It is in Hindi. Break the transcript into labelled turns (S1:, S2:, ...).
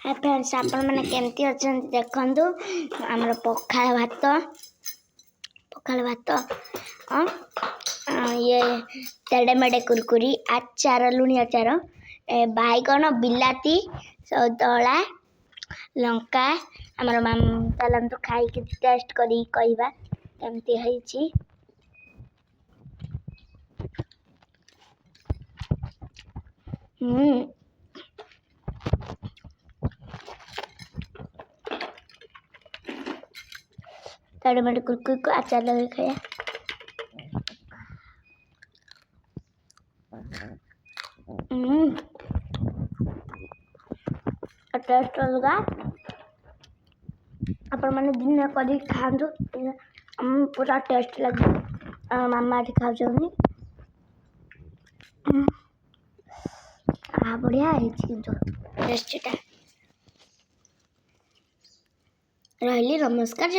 S1: हाय फ्रेंड्स आपण मैंने केमती अच्छा देखु आमर पखाल भात ये तेड़ेमेड़े कुरकुरी आचार लुणी आचार बैगण बिलाती दला लंका आमर चलतु खाई टेस्ट करी कहवा केमती है। तेड़ेमेड़े कुरकुरी को अचार लगे खाया टेस्ट अलग आपण मैंने दिन कर खातु पूरा टेस्ट लगे मामा खाऊ बढ़िया टेस्टा रही। नमस्कार।